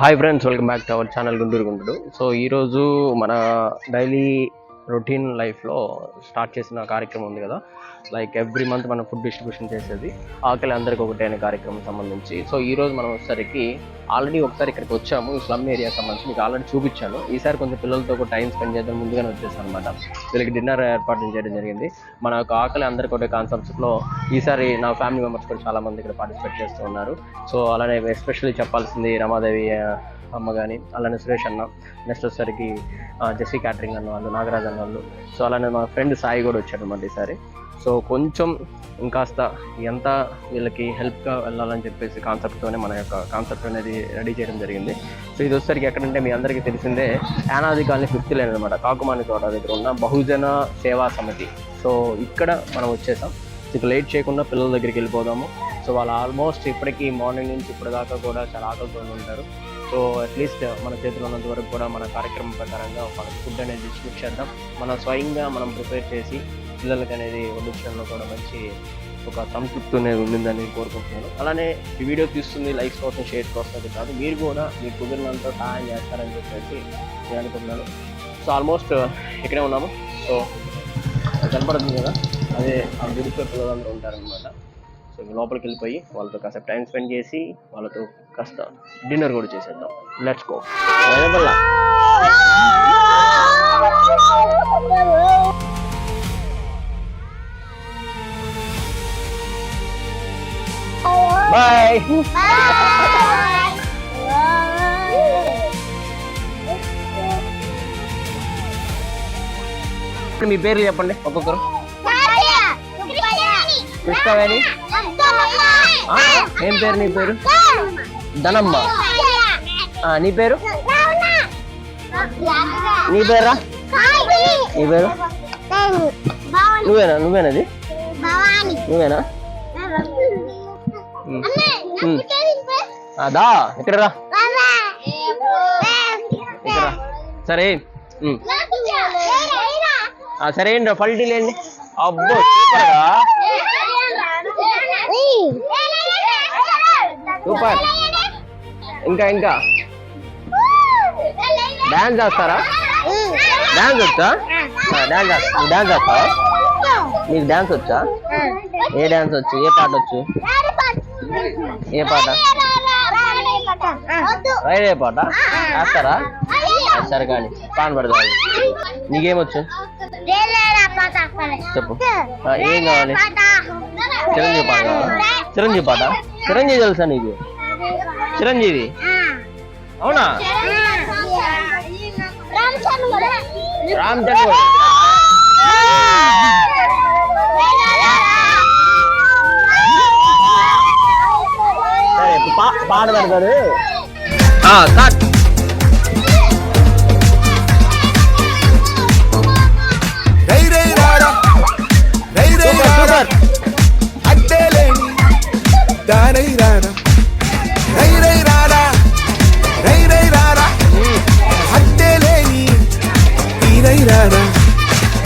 Hi friends, welcome back to our channel Guntur Guntudu. So ఈరోజు మన daily routine లైఫ్లో start చేసిన కార్యక్రమం ఉంది కదా, లైక్ ఎవ్రీ మంత్ మనం ఫుడ్ డిస్ట్రిబ్యూషన్ చేసేది ఆకలి అందరికీ ఒకటే అనే కార్యక్రమం సంబంధించి. సో ఈరోజు మనం వచ్చేసరికి ఆల్రెడీ ఒకసారి ఇక్కడికి వచ్చాము, ఈ స్లమ్ ఏరియా సంబంధించి మీకు ఆల్రెడీ చూపించాను. ఈసారి కొంచెం పిల్లలతో ఒక టైం స్పెండ్ చేద్దాం ముందుగానే వచ్చేసాను అనమాట. వీళ్ళకి డిన్నర్ ఏర్పాటు చేయడం జరిగింది. మన యొక్క ఆకలి అందరికీ ఒకటే కాన్సెప్ట్స్లో ఈసారి నా ఫ్యామిలీ మెంబర్స్ కూడా చాలామంది ఇక్కడ పార్టిసిపేట్ చేస్తూ ఉన్నారు. సో అలానే ఎస్పెషల్లీ చెప్పాల్సింది రమాదేవి అమ్మ కానీ, అలానే సురేష్ అన్న, నెక్స్ట్ వచ్చేసరికి జెస్సీ క్యాటరింగ్ అన్న వాళ్ళు, నాగరాజ్ అన్న వాళ్ళు. సో అలానే మా ఫ్రెండ్ సాయి కూడా వచ్చాడు అనమాట ఈసారి. సో కొంచెం ఇంకాస్త ఎంత వీళ్ళకి హెల్ప్గా వెళ్ళాలని చెప్పేసి కాన్సెప్ట్తోనే మన యొక్క కాన్సెప్ట్ అనేది రెడీ చేయడం జరిగింది. సో ఇది వచ్చేసరికి ఎక్కడంటే మీ అందరికీ తెలిసిందే, యానాది కాలనీ 5th లైన్ అనమాట, కాకుమాని తోట దగ్గర ఉన్న బహుజన సేవా సమితి. సో ఇక్కడ మనం వచ్చేసాం. ఇక లేట్ చేయకుండా పిల్లల దగ్గరికి వెళ్ళిపోదాము. సో వాళ్ళు ఆల్మోస్ట్ ఇప్పటికీ మార్నింగ్ నుంచి ఇప్పటిదాకా కూడా చాలా ఆకలితో ఉంటారు. సో అట్లీస్ట్ మన చేతిలో ఉన్నంత వరకు కూడా మన కార్యక్రమం ప్రకారంగా మనకు ఫుడ్ అనేది డిస్ట్రిబ్యూట్ చేద్దాం. మనం స్వయంగా మనం ప్రిపేర్ చేసి పిల్లలకి అనేది వడ్డించడంలో కూడా మంచి ఒక సంతృప్తి అనేది ఉండిందని కోరుకుంటున్నాను. అలానే ఈ వీడియో తీస్తుంది లైక్స్ కోసం, షేర్ కోసం అది కాదు, మీరు కూడా మీకు కుదిరినంత సహాయం చేస్తారని చెప్పేసి నేను అనుకుంటున్నాను. సో ఆల్మోస్ట్ ఇక్కడే ఉన్నాము. సో కనపడుతుంది కదా, అదే ఆ గుడితో పిల్లలందరూ ఉంటారనమాట. సో లోపలికి వెళ్ళిపోయి వాళ్ళతో కాసేపు టైం స్పెండ్ చేసి వాళ్ళతో కాస్త డిన్నర్ కూడా చేసేద్దాం. Let's go. బాయ్. మీ పేర్లు చెప్పండి ఒక్కొక్కరు. కృష్ణవేణి. ఏం పేరు నీ పేరు? ధనమ్మ. నీ పేరు? నీ పేరా? నీ పేరు? నువ్వేనది? నువ్వేనా? అదా ఇక్కడ రా, ఇక్కడ రా. సరే సరే ఏంటి పల్టీ లేండి. అబ్బో సూపర్గా, సూపర్. ఇంకా డాన్స్ చేస్తారా? డాన్స్ వచ్చా? డాన్స్ చేస్తావా? నీకు డాన్స్ వచ్చా? ఏ డాన్స్ వచ్చు? ఏ పాట వచ్చు? ఏ పాట? రైడే పాట వేస్తారా? సరే కానీ పాన్ పడదా. నీకేమొచ్చు చెప్పు. ఏం కావాలి? చిరంజీవి పాట కావాలా? చిరంజీవి పాట? చిరంజీవి తెలుసా నీకు? చిరంజీవి అవునా? రామ్ చరణ్ పాట పెడతారు.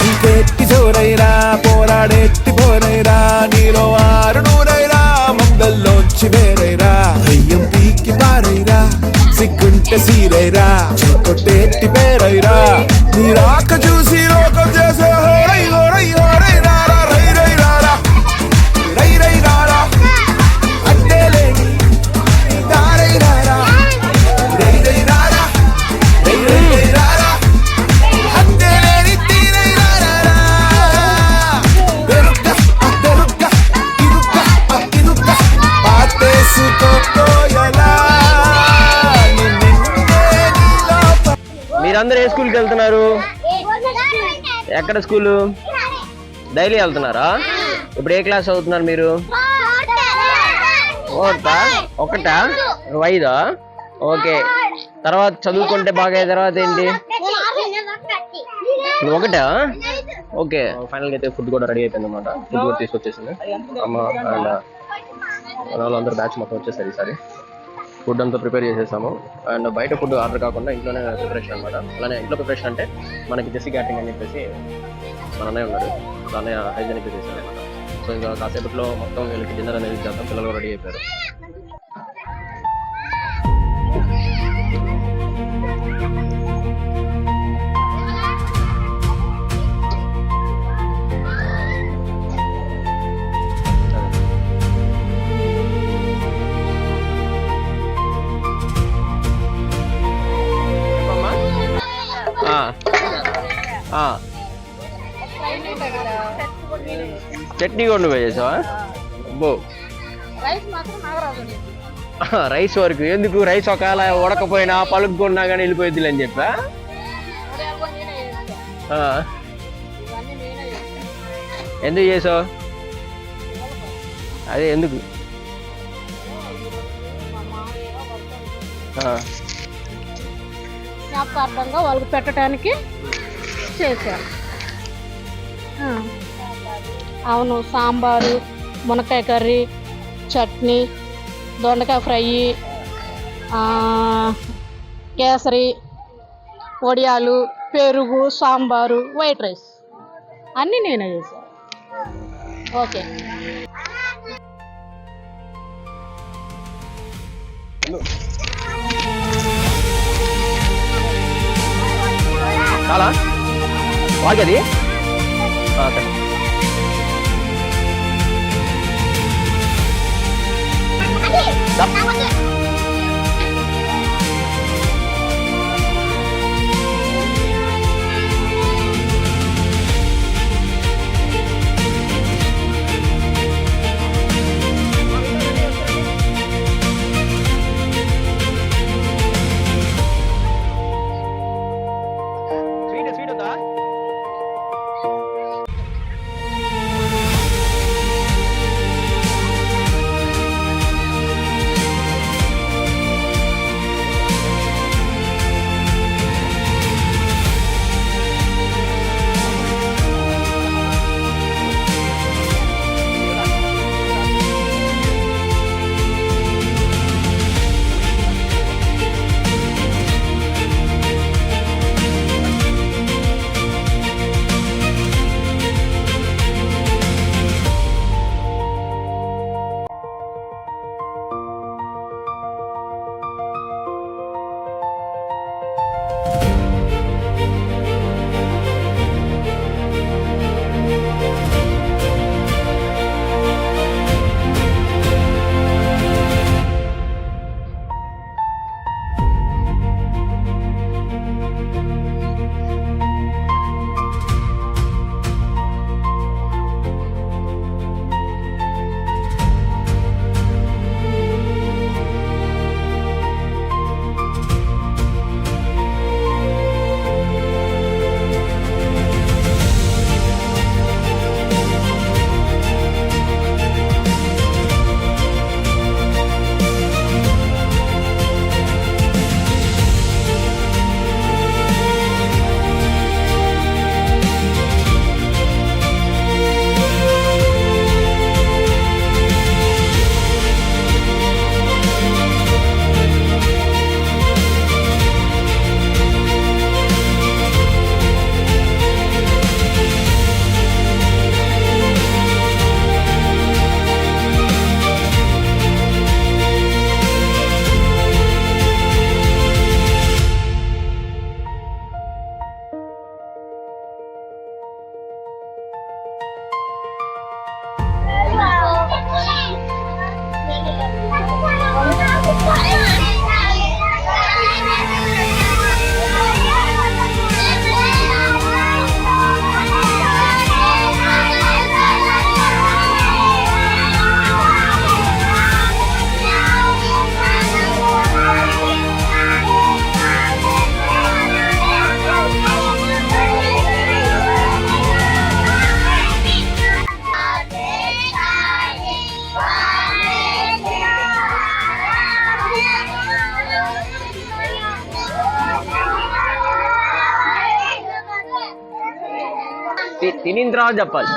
ఇంకెట్టి జోరైరా, పోరాడెట్టి పోరైరా, నీలో ఆరు నూరైరా, మందల్లోంచి వేరైరా, అయ్యం పీకి పారైరా, సిగ్గుంటే సీరైరా, కొట్టేట్టి పేరైరా, నీ రాక చూసి లోకం చేసే హోరై హోరై హోరై రారా, రై రై రారా, రై రై రారా, అడ్డేలేని దారై రారా, రై రై రారా, రై రై రై రారా, అడ్డేలేని తీరై రారా, బెరుక్క బెరుక్క ఇరుక్క ఇరుక్క పాటేసుకోయలా. మీరందరూ ఏ స్కూల్కి వెళ్తున్నారు? ఎక్కడ స్కూలు? డైలీ వెళ్తున్నారా? ఇప్పుడు ఏ క్లాస్ చదువుతున్నారు మీరు? ఒకటా? 5? ఓకే. తర్వాత చదువుకుంటే బాగా తర్వాత ఏంటి? ఒకటా? ఓకే. ఫైనల్గా అయితే ఫుడ్ కూడా రెడీ అయిపోయింది అనమాట. ఫుడ్ కూడా తీసుకొచ్చేసింది అమ్మ అండ్ వాళ్ళందరూ బ్యాచ్ మొత్తం వచ్చేసరి ఈసారి ఫుడ్ అంతా ప్రిపేర్ చేసేసాము. అండ్ బయట ఫుడ్ ఆర్డర్ కాకుండా ఇంట్లోనే ప్రిపరేషన్ అనమాట. అలానే ఇంట్లో ప్రిపరేషన్ అంటే మనకి జెస్సీ క్యాటరింగ్ అని చెప్పేసి మన అన్నయ్య ఉన్నాడు, సో అన్నయ్య హైజీనిక్ చేశాను అనమాట. సో ఇంకా కాసేపట్లో మొత్తం వీళ్ళకి డిన్నర్ అనేది చేద్దాం. పిల్లలు రెడీ అయిపోయారు. చట్నీ కూడా నువ్వే చేసావా? అబ్బో, రైస్ మాత్రం నాగరాజు రైస్ వరకు ఎందుకు? రైస్ ఒకవేళ ఉడకపోయినా పలుకుకున్నా కానీ వెళ్ళిపోయిద్ది అని చెప్పా. ఎందుకు చేసావు? అదే ఎందుకు? జ్ఞాపకార్థంగా వాళ్ళకి పెట్టడానికి చేశారు. అవును, సాంబారు, మునక్కాయ కర్రీ, చట్నీ, దొండకాయ ఫ్రై, కేసరి, వడియాలు, పెరుగు, సాంబారు, వైట్ రైస్ అన్నీ నేనే చేశాను. ఓకే. చాలా వాగది. సరే. స్వీట్ ఉందా? తినిన తర్వాత చెప్పాలి.